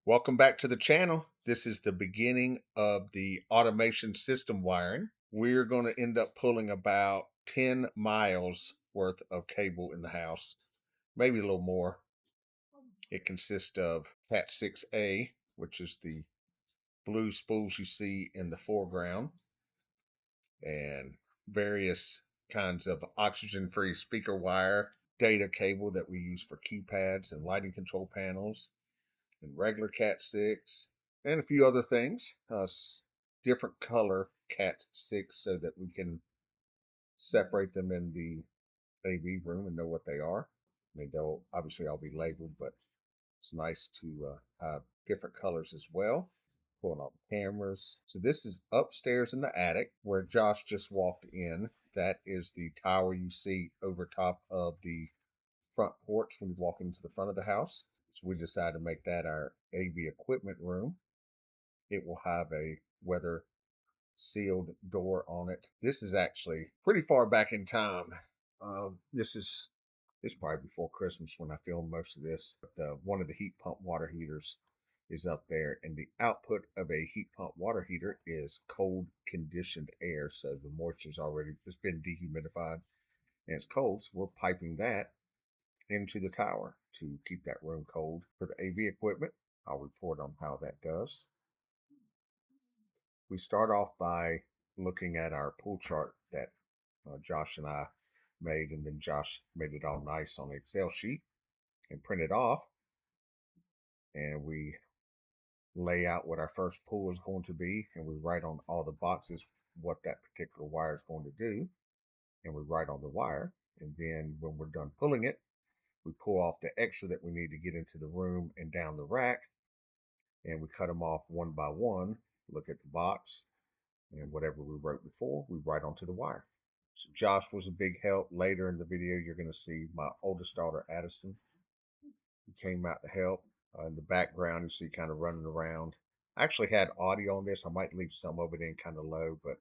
Welcome back to the channel. This is the beginning of the automation system wiring. We're going to end up pulling about 10 miles worth of cable in the house, maybe a little more. It consists of Cat 6A, which is the blue spools you see in the foreground, and various kinds of oxygen-free speaker wire, data cable that we use for keypads and lighting control panels, and regular Cat 6, and a few other things. Different color Cat 6 so that we can separate them in the AV room and know what they are. I mean, they'll obviously all be labeled, but it's nice to have different colors as well. Pulling off cameras. So this is upstairs in the attic where Josh just walked in. That is the tower you see over top of the front porch when you walk into the front of the house. So we decided to make that our AV equipment room. It will have a weather sealed door on it. This is actually pretty far back in time. This is probably before Christmas when I filmed most of this. But one of the heat pump water heaters is up there, and the output of a heat pump water heater is cold conditioned air. So the moisture's already, it's been dehumidified and it's cold. So we're piping that into the tower to keep that room cold. For the AV equipment, I'll report on how that does. We start off by looking at our pull chart that Josh and I made, and then Josh made it all nice on an Excel sheet and print it off. And we lay out what our first pull is going to be, and we write on all the boxes what that particular wire is going to do, and we write on the wire. And then when we're done pulling it, we pull off the extra that we need to get into the room and down the rack, and we cut them off one by one, look at the box, and whatever we wrote before, we write onto the wire. So Josh was a big help. Later in the video, you're going to see my oldest daughter, Addison, who came out to help. In the background, you see kind of running around. I actually had audio on this. I might leave some of it in kind of low, but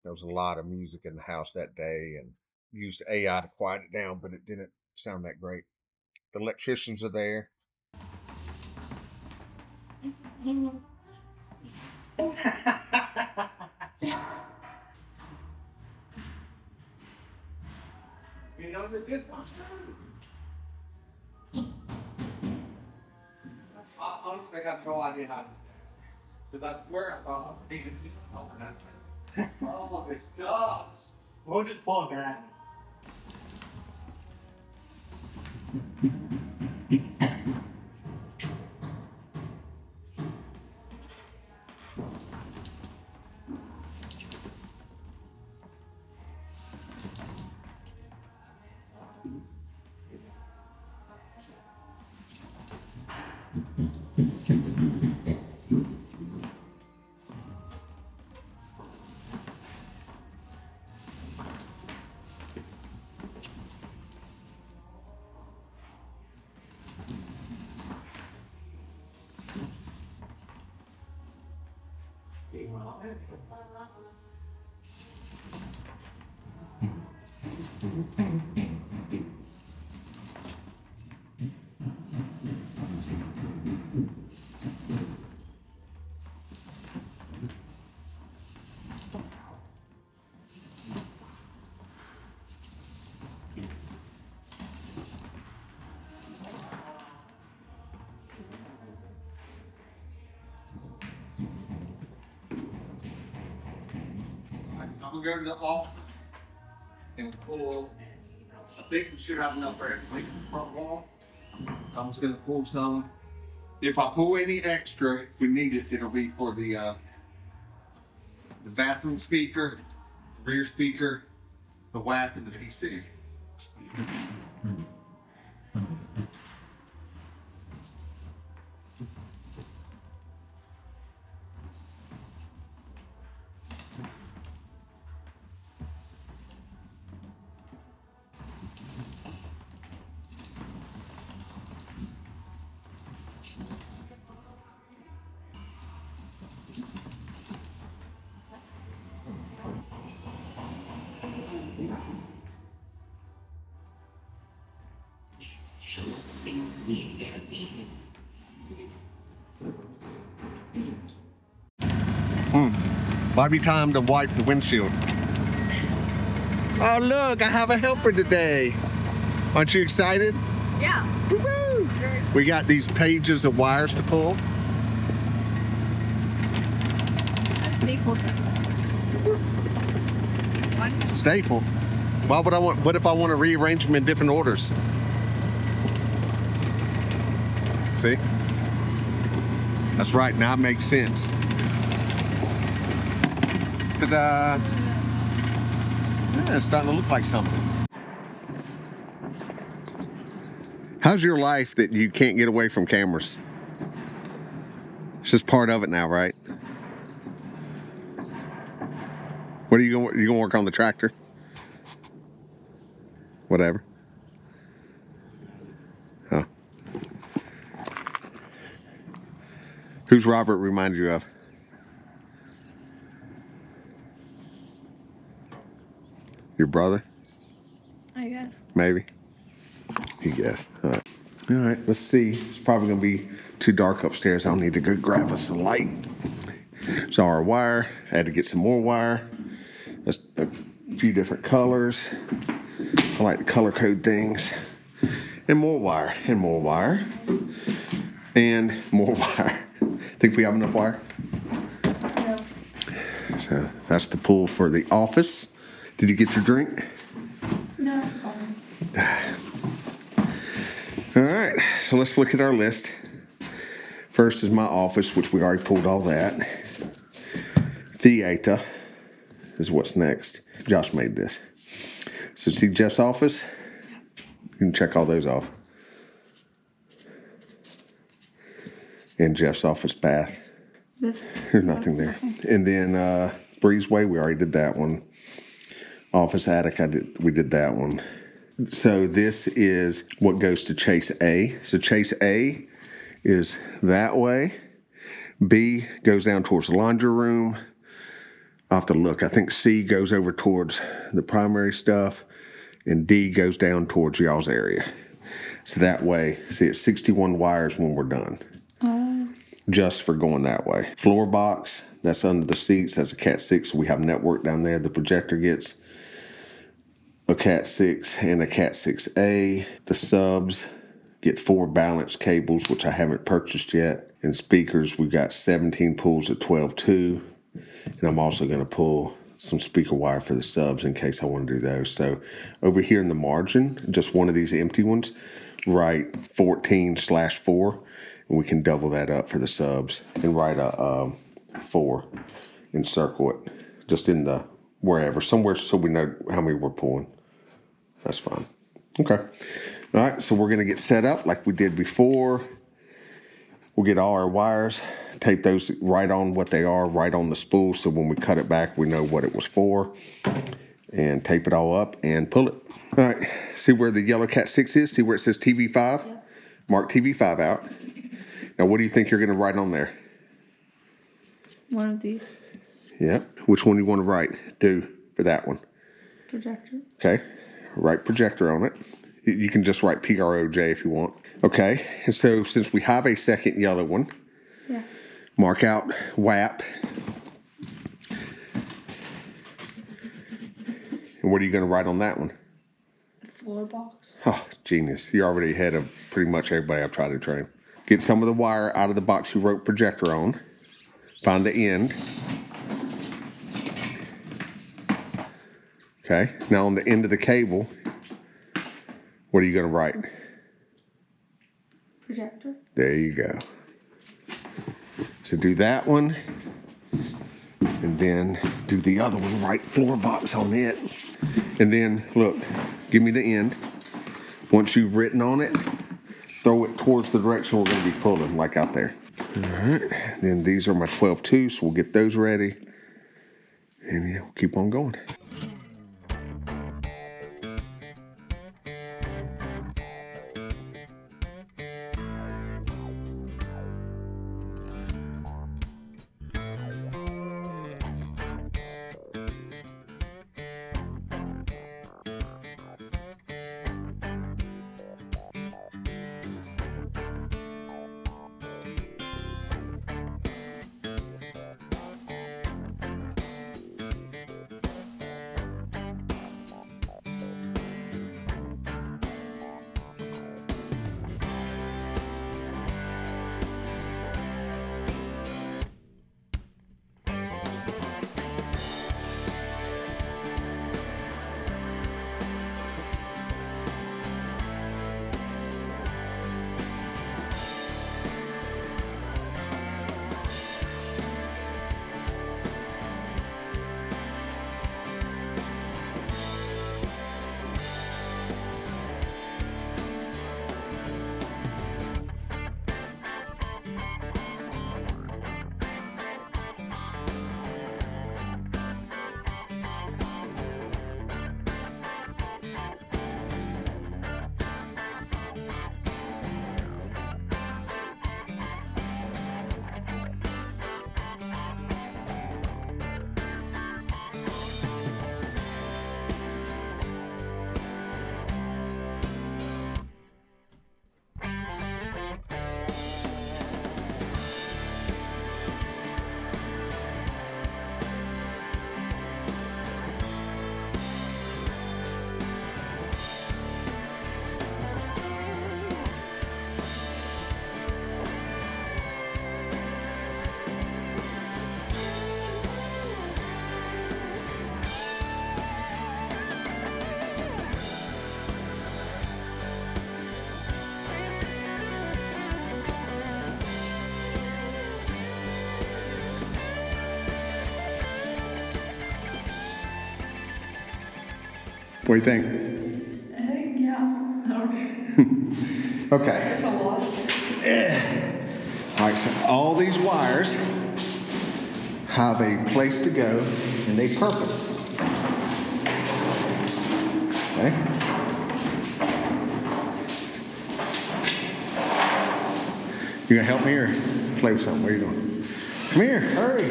there was a lot of music in the house that day, and used AI to quiet it down, but it didn't sound that great. The electricians are there. You know the difference. I honestly have no idea how to do that. Because I swear I thought I needed to open that. Oh, this does. We'll just plug that. I'm gonna go to the office and pull. I think we should have enough for everything in the front wall. I'm just gonna pull some. If I pull any extra, if we need it, it'll be for the bathroom speaker, rear speaker, the WAP, and the PC. Might be time to wipe the windshield. Oh look, I have a helper today. Aren't you excited? Yeah. Woo-hoo! We got these pages of wires to pull. Staple. One. Staple? Why would I want, what if I want to rearrange them in different orders? See? That's right, now it makes sense. Ta-da! Yeah, it's starting to look like something. How's your life that you can't get away from cameras? It's just part of it now, right? What are you going to work on the tractor? Whatever. Oh. Who's Robert remind you of? Your brother? I guess. Maybe. You guess. All right. All right, let's see. It's probably going to be too dark upstairs. I'll need to go grab us a light. So our wire, I had to get some more wire. That's a few different colors. I like to color code things. And more wire, and more wire, and more wire. Think we have enough wire? No. So that's the pull for the office. Did you get your drink? No. All right, so let's look at our list. First is my office, which we already pulled all that. Theater is what's next. Josh made this. So see Jeff's office? You can check all those off. And Jeff's office bath. There's nothing there. And then breezeway, we already did that one. Office attic, we did that one. So this is what goes to Chase A. So Chase A is that way. B goes down towards the laundry room. I'll have to look. I think C goes over towards the primary stuff. And D goes down towards y'all's area. So that way, see, it's 61 wires when we're done. Just for going that way. Floor box, that's under the seats. That's a Cat 6. So we have network down there. The projector gets a Cat 6 and a Cat 6A. The subs get 4 balanced cables, which I haven't purchased yet. And speakers, we've got 17 pulls at 12.2. And I'm also going to pull some speaker wire for the subs in case I want to do those. So over here in the margin, just one of these empty ones, write 14/4. And we can double that up for the subs and write a 4 and circle it just in the wherever, somewhere so we know how many we're pulling. That's fine. Okay. All right, so we're going to get set up like we did before. We'll get all our wires, tape those right on what they are, right on the spool, so when we cut it back, we know what it was for. And tape it all up and pull it. All right, see where the yellow Cat 6 is? See where it says TV5? Yeah. Mark TV5 out. Now, what do you think you're going to write on there? One of these. Yep. Which one do you want to do for that one? Projector. Okay. Write projector on it. You can just write PROJ if you want. Okay. And so since we have a second yellow one, yeah, mark out WAP. And what are you going to write on that one? The floor box. Oh, genius. You're already ahead of pretty much everybody I've tried to train. Get some of the wire out of the box you wrote projector on. Find the end. Okay. Now on the end of the cable, what are you going to write? Projector. There you go. So do that one. And then do the other one. Write floor box on it. And then, look, give me the end. Once you've written on it, throw it towards the direction we're going to be pulling, like out there. All right. Then these are my 12.2, so we'll get those ready. And yeah, we'll keep on going. What do you think? Yeah. Okay. There's a lot. All right, so all these wires have a place to go and a purpose. Okay? You gonna help me or play with something? What are you doing? Come here, hurry.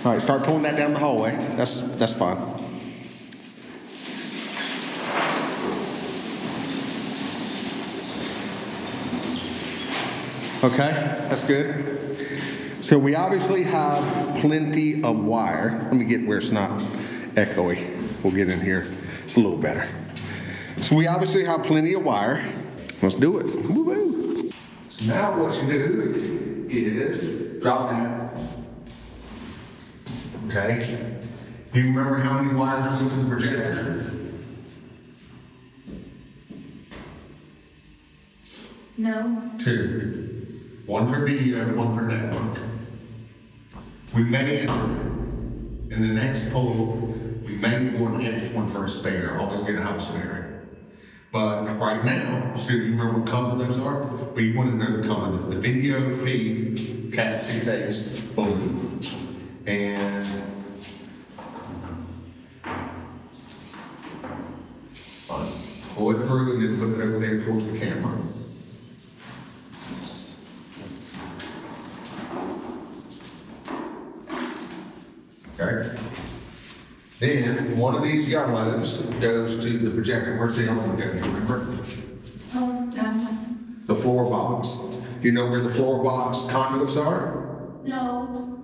All right, start pulling that down the hallway. That's fine. Okay, that's good. So we obviously have plenty of wire. Let me get where it's not echoey. We'll get in here. It's a little better. So we obviously have plenty of wire. Let's do it. Woo-hoo. So now what you do is drop that. Okay. Do you remember how many wires go to the projector? No. 2. One for video and one for network. We may, in the next poll, we may go an extra one for a spare. Always get a house spare. But right now, so you remember what color those are? We want to know the color. The video feed, Cat 6A is blue. And pull it through and then put it over there towards the camera. Okay. Then one of these yellows goes to the projector. Where's the other one go? Do you remember? No. The floor box. Do you know where the floor box conduits are? No.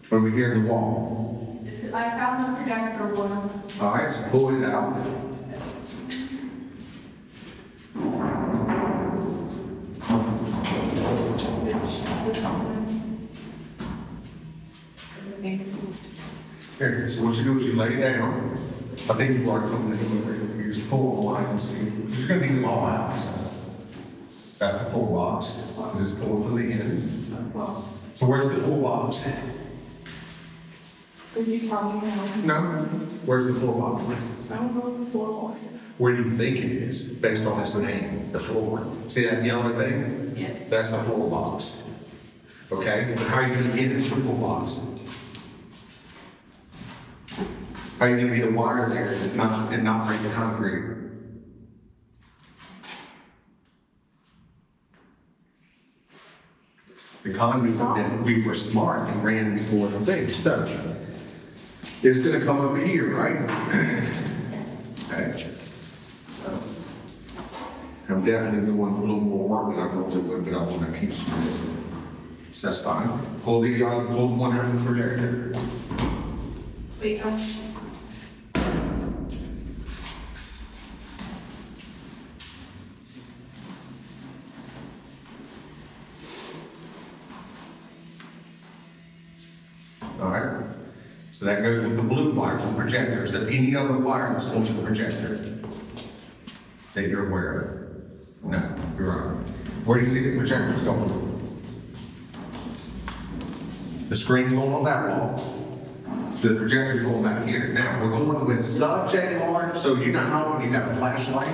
Over here in the wall. I found the projector one. All right, so pull it out. Which one? Here, so what you do is you lay it down. I think you've already put this over here. You just pull the line and see. You're going to need them all out. That's the full box. Just pull it to the end. So where's the full box? Could you tell me now? No. Where's the floor box? I don't know what the floor box is. Where do you think it is, based on its name, the floor? See that yellow thing? Yes. That's a floor box. Okay? How are you going to get into the floor box? How are you going to get a wire there and not break the concrete? The conduit that we were smart and ran before the thing. So it's going to come over here, right? Okay. So, I'm definitely doing a little more work than I normally would, but I want to keep this. So that's fine. Pull the one out of the projector. Wait, All right. So that goes with the blue wire to the projector. Is there any other wire that's going to the projector that you're aware of? No, you're right. Where do you think the projector's going? The screen's going on that wall. The projector's going back here. Now, we're going with subject art. So you know how when you have a flashlight,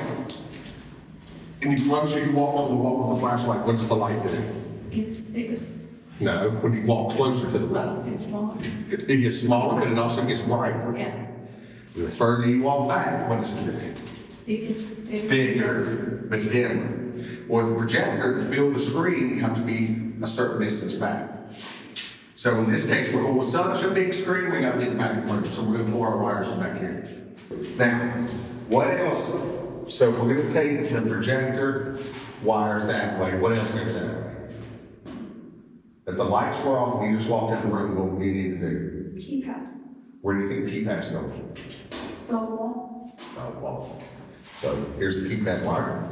and you closer you walk on the wall with the flashlight, what does the light do? it's bigger. No, when you walk closer to the wall. It's smaller. It gets smaller, but it also gets brighter. Yeah. The further you walk back, what does it do? It gets bigger. Bigger, but dimmer. Or the projector, to fill the screen, you have to be a certain distance back. So in this case, we're going with such a big screen, we got to get back and forth. So we're going to pull our wires from back here. Now, what else? So we're going to take the projector wires that way. What else goes that way? If the lights were off and you just walked in the room, what would you need to do? Keypad. Where do you think the keypad's going? The wall. Oh, well. So here's the keypad wire.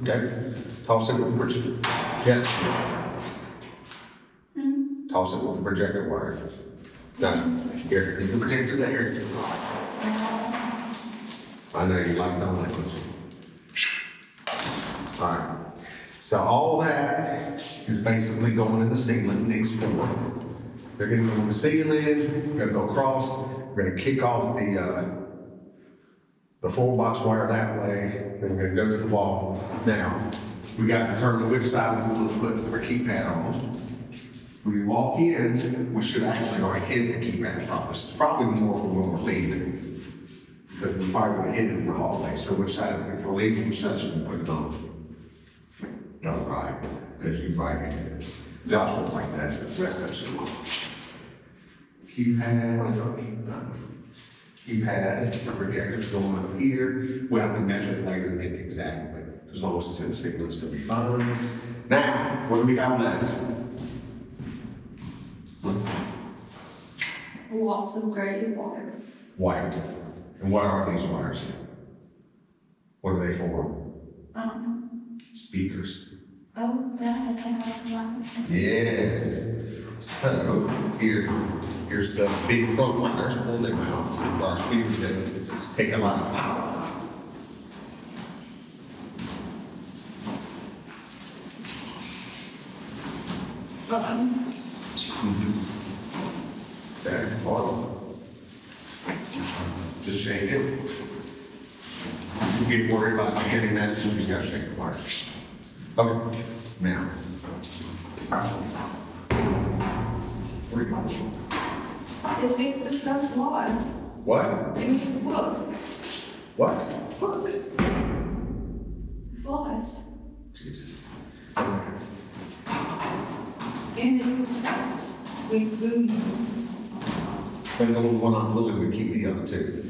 Okay. Toss it with the projector. Yes. Toss it with the projector wire. No. Here, the projector there. I know you like that language. So all that is basically going in the ceiling, these four. They're gonna go in the ceiling, we're gonna go across, we're gonna kick off the 4-box wire that way, then we're gonna go to the wall. Now, we got to determine which side we want to put our keypad on. When we walk in, we should actually already hit the keypad probably. It's probably more when we're leaving. Because we probably would have hit it in the hallway, so which side, if we're leaving, which side should we put it on? No, right, because you right. Josh won't like that. That's cool. Keypad, the projector's going up here. We'll have to measure it later and get the exact, but as long as it's in the signal, it's gonna be fine. Now, what do we got left? Lots of gray water. Wire. And what are these wires? What are they for? I don't know. Speakers. Oh, yeah, I have one. Yes. So, here's the big front wires, pull them out. Our speakers that take a lot of power. There, follow. Just shake it. You get worried about not getting messages, you gotta shake the wire. Okay, now. Where you going? It makes the stuff fly. What? It makes the look. What? Look. It flies. Jesus. And then we boom. But the one I'm pulling would keep the other two.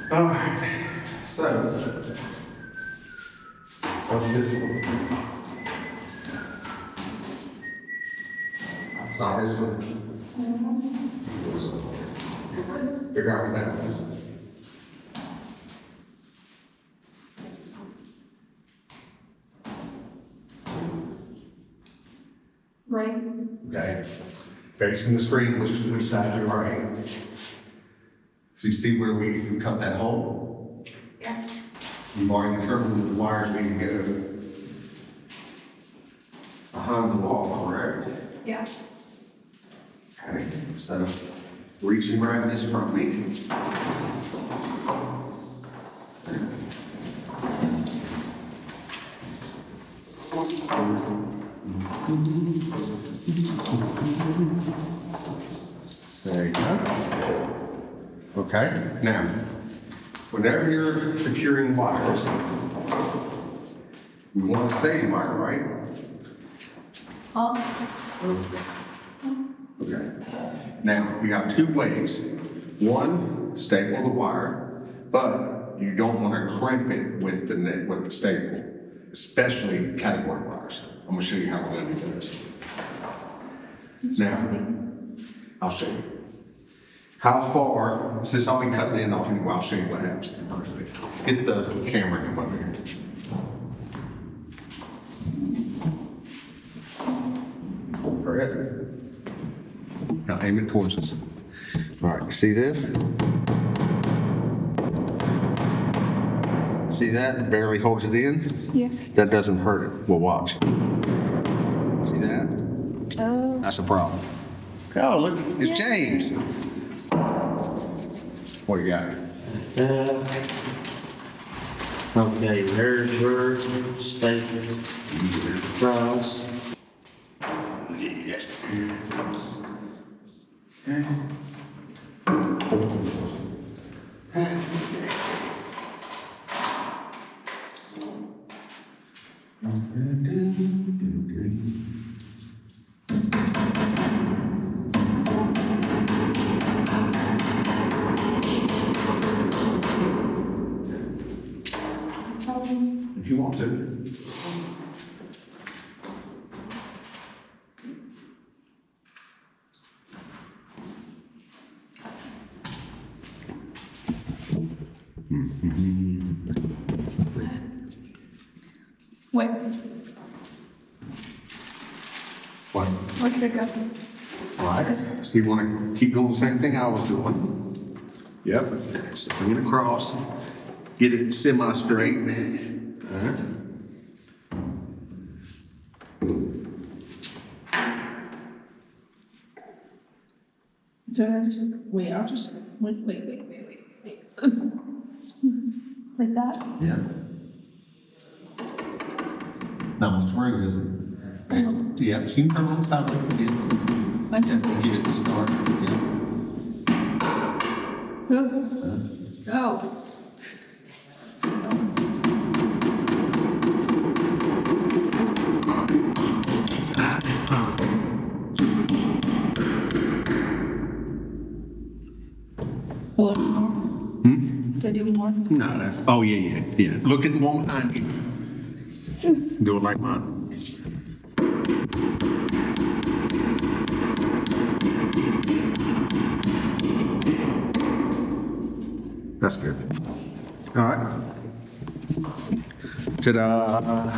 All right, so, what's this one? Sorry, this one. Figure out what that was. Right. Okay, facing the screen, which side you're right. So you see where we cut that hole? Yeah. We've already determined that the wires need to go behind the wall, correct? Yeah. Okay, so reach and grab this from me. There you go. Okay, now, whenever you're securing wires, we want to save wire, right? Okay. Now, we have two ways. One, staple the wire, but you don't want to crimp it with the staple, especially category wires. I'm going to show you how we're going to do this. Now, I'll show you. How far, since I'll be cutting the end off anyway, I'll show you what happens. Get the camera come over here. Correct. Now aim it towards us. All right, see this? See that? Barely holds it in? Yeah. That doesn't hurt it. Well, watch. See that? Oh. That's a problem. Oh, look, it's Yeah. James. What do you got? Okay, there's your statement across. Wait, What? where should it go? All right, so you want to keep doing the same thing I was doing? Yep, so bring it across, get it semi-straight. All right. So I just, wait, I'll just, wait. Like that? Yeah. Not much room, is it? Yeah, you can turn on the side of it again. Like Yeah, that? get it to start, yeah. Oh. A little more. Do I do more? No, that's, oh, yeah. Look at the one behind you. Do it like mine. That's good. All right. Ta-da.